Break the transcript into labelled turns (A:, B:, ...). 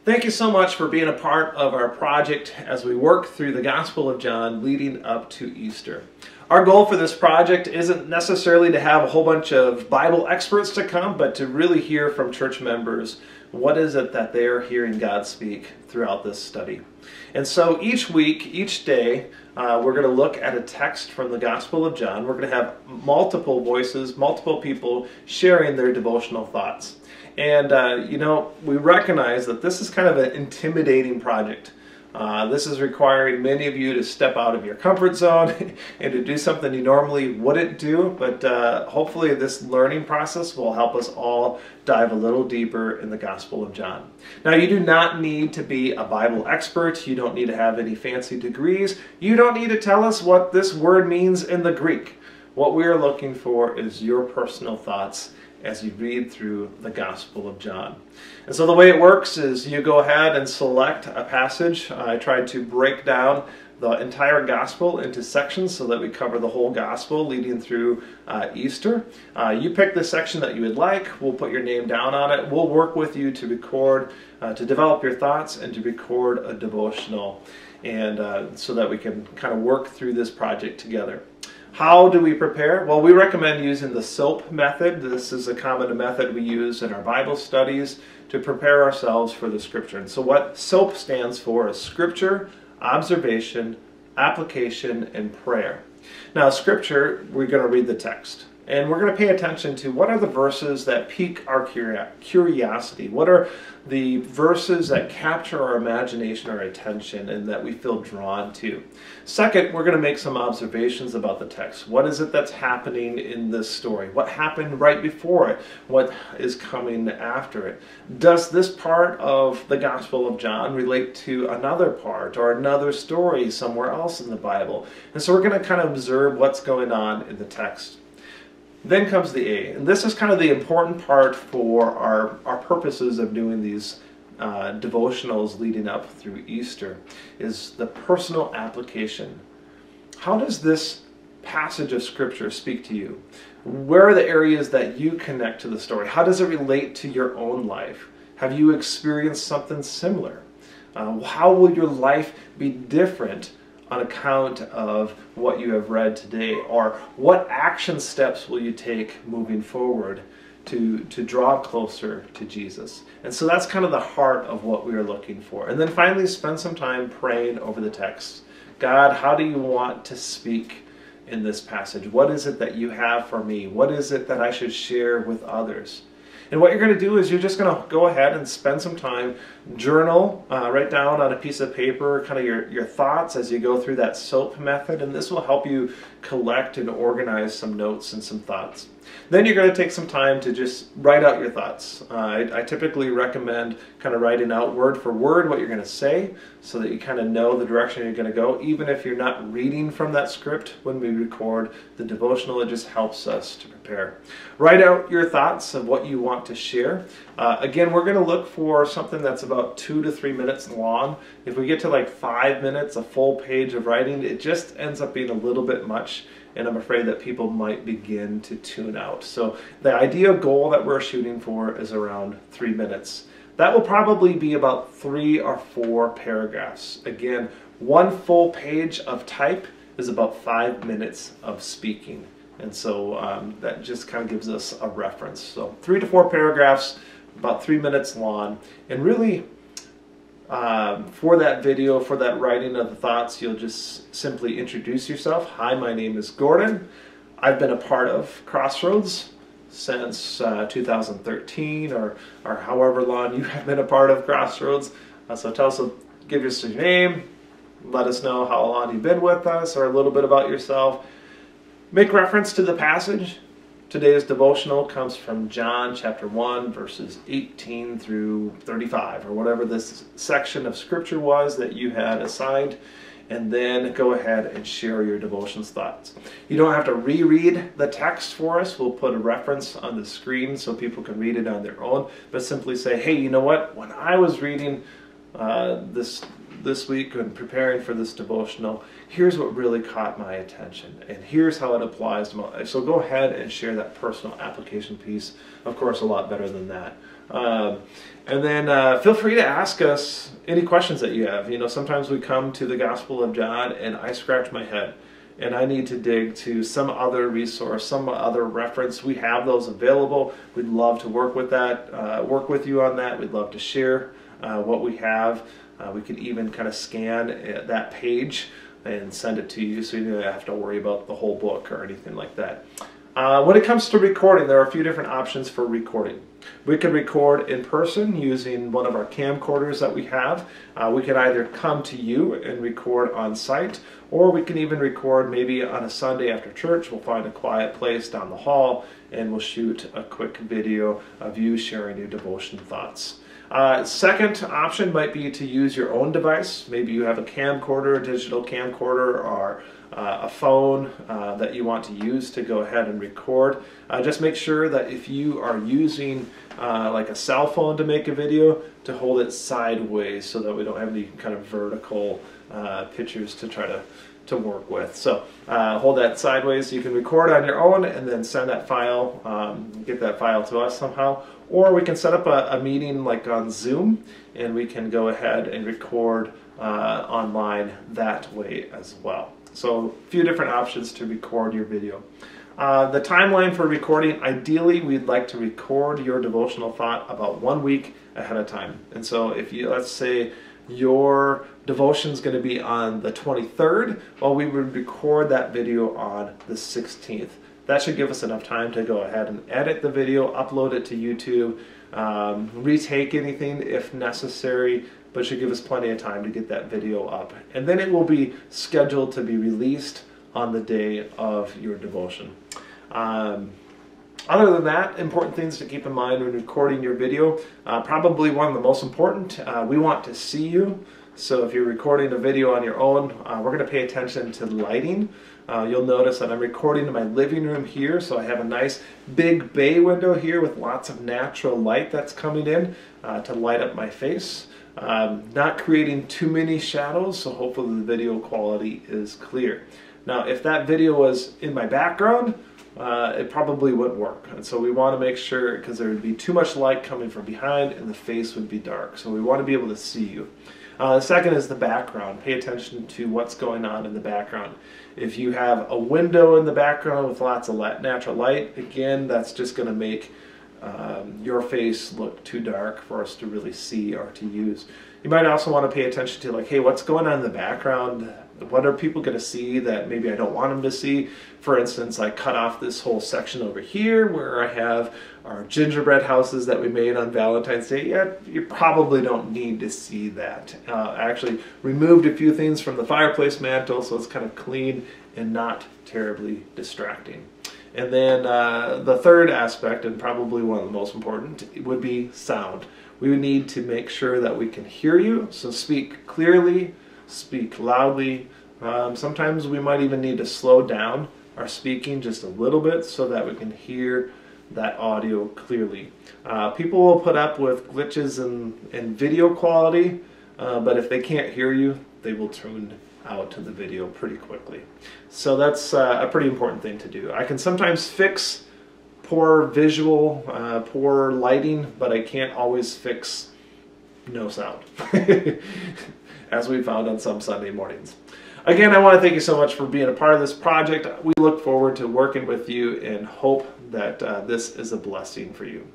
A: Thank you so much for being a part of our project as we work through the Gospel of John leading up to Easter. Our goal for this project isn't necessarily to have a whole bunch of Bible experts to come, but to really hear from church members what is it that they are hearing God speak throughout this study. And so each week, each day, we're going to look at a text from the Gospel of John. We're going to have multiple voices, multiple people sharing their devotional thoughts. And, we recognize that this is kind of an intimidating project. This is requiring many of you to step out of your comfort zone and to do something you normally wouldn't do. But hopefully this learning process will help us all dive a little deeper in the Gospel of John. Now, you do not need to be a Bible expert. You don't need to have any fancy degrees. You don't need to tell us what this word means in the Greek. What we are looking for is your personal thoughts as you read through the Gospel of John. And so the way it works is you go ahead and select a passage. I tried to break down the entire Gospel into sections so that we cover the whole Gospel leading through Easter. You pick the section that you would like. We'll put your name down on it. We'll work with you to record, to develop your thoughts and to record a devotional, and so that we can kind of work through this project together. How do we prepare? Well, we recommend using the SOAP method. This is a common method we use in our Bible studies to prepare ourselves for the Scripture. And so what SOAP stands for is Scripture, Observation, Application, and Prayer. Now, Scripture, we're going to read the text. And we're going to pay attention to what are the verses that pique our curiosity. What are the verses that capture our imagination, our attention, and that we feel drawn to. Second, we're going to make some observations about the text. What is it that's happening in this story? What happened right before it? What is coming after it? Does this part of the Gospel of John relate to another part or another story somewhere else in the Bible? And so we're going to kind of observe what's going on in the text. Then comes the A, and this is kind of the important part for our purposes of doing these devotionals leading up through Easter, is the personal application. How does this passage of Scripture speak to you? Where are the areas that you connect to the story? How does it relate to your own life? Have you experienced something similar? How will your life be different on account of what you have read today? Or what action steps will you take moving forward to draw closer to Jesus? And so that's kind of the heart of what we are looking for. And then finally, spend some time praying over the text. God, how do you want to speak in this passage? What is it that you have for me? What is it that I should share with others? And what you're going to do is you're just going to go ahead and spend some time, journal, write down on a piece of paper kind of your thoughts as you go through that SOAP method, and this will help you collect and organize some notes and some thoughts. Then you're going to take some time to just write out your thoughts. I typically recommend kind of writing out word for word what you're going to say so that you kind of know the direction you're going to go. Even if you're not reading from that script when we record the devotional, it just helps us to prepare. Write out your thoughts of what you want to share. Again, we're going to look for something that's about 2 to 3 minutes long. If we get to like 5 minutes, a full page of writing, it just ends up being a little bit much, and I'm afraid that people might begin to tune out. So the ideal goal that we're shooting for is around 3 minutes. That will probably be about 3 or 4 paragraphs. Again, one full page of type is about 5 minutes of speaking. And so that just kind of gives us a reference. So 3 to 4 paragraphs, about 3 minutes long. And really, for that video, for that writing of the thoughts, you'll just simply introduce yourself. Hi, my name is Gordon. I've been a part of Crossroads since 2013 or however long you have been a part of Crossroads. So tell us, give us your name, let us know how long you've been with us, or a little bit about yourself. Make reference to the passage. Today's devotional comes from John chapter 1, verses 18 through 35, or whatever this section of Scripture was that you had assigned, and then go ahead and share your devotion's thoughts. You don't have to reread the text for us. We'll put a reference on the screen so people can read it on their own, but simply say, hey, you know what? When I was reading this week and preparing for this devotional, here's what really caught my attention, and here's how it applies to my life. So go ahead and share that personal application piece. Of course, a lot better than that And then feel free to ask us any questions that you have. You know, sometimes we come to the Gospel of John and I scratch my head and I need to dig to some other resource, some other reference. We have those available. We'd love to work with that, work with you on that. We'd love to share what we have. We could even kind of scan that page and send it to you so you don't have to worry about the whole book or anything like that. When it comes to recording, there are a few different options for recording. We can record in person using one of our camcorders that we have. We can either come to you and record on site, or we can even record maybe on a Sunday after church. We'll find a quiet place down the hall and we'll shoot a quick video of you sharing your devotion thoughts. Second option might be to use your own device. Maybe you have a camcorder, a digital camcorder, or a phone that you want to use to go ahead and record. Just make sure that if you are using like a cell phone to make a video, to hold it sideways so that we don't have any kind of vertical pictures to try to work with. So hold that sideways so you can record on your own and then send that file, get that file to us somehow. Or we can set up a meeting like on Zoom and we can go ahead and record online that way as well. So a few different options to record your video. The timeline for recording, ideally we'd like to record your devotional thought about 1 week ahead of time. And so if you, let's say your devotion is going to be on the 23rd, well, we would record that video on the 16th. That should give us enough time to go ahead and edit the video, upload it to YouTube, retake anything if necessary, but should give us plenty of time to get that video up. And then it will be scheduled to be released on the day of your devotion. Other than that, important things to keep in mind when recording your video. Probably one of the most important, we want to see you. So if you're recording a video on your own, we're going to pay attention to lighting. You'll notice that I'm recording in my living room here, so I have a nice big bay window here with lots of natural light that's coming in to light up my face. Not creating too many shadows, so hopefully the video quality is clear. Now, if that video was in my background, it probably wouldn't work. And so we want to make sure, because there would be too much light coming from behind and the face would be dark. So we want to be able to see you. The second is the background. Pay attention to what's going on in the background. If you have a window in the background with lots of natural light, again, that's just going to make your face look too dark for us to really see or to use. You might also want to pay attention to, like, hey, what's going on in the background? What are people going to see that maybe I don't want them to see? For instance, I cut off this whole section over here where I have our gingerbread houses that we made on Valentine's Day. Yeah, you probably don't need to see that. I actually removed a few things from the fireplace mantle so it's kind of clean and not terribly distracting. And then the third aspect, and probably one of the most important, would be sound. We would need to make sure that we can hear you, so speak clearly, speak loudly. Sometimes we might even need to slow down our speaking just a little bit so that we can hear that audio clearly. People will put up with glitches in video quality, but if they can't hear you, they will tune out to the video pretty quickly. So that's a pretty important thing to do. I can sometimes fix poor visual, poor lighting, but I can't always fix no sound, as we found on some Sunday mornings. Again, I want to thank you so much for being a part of this project. We look forward to working with you and hope that this is a blessing for you.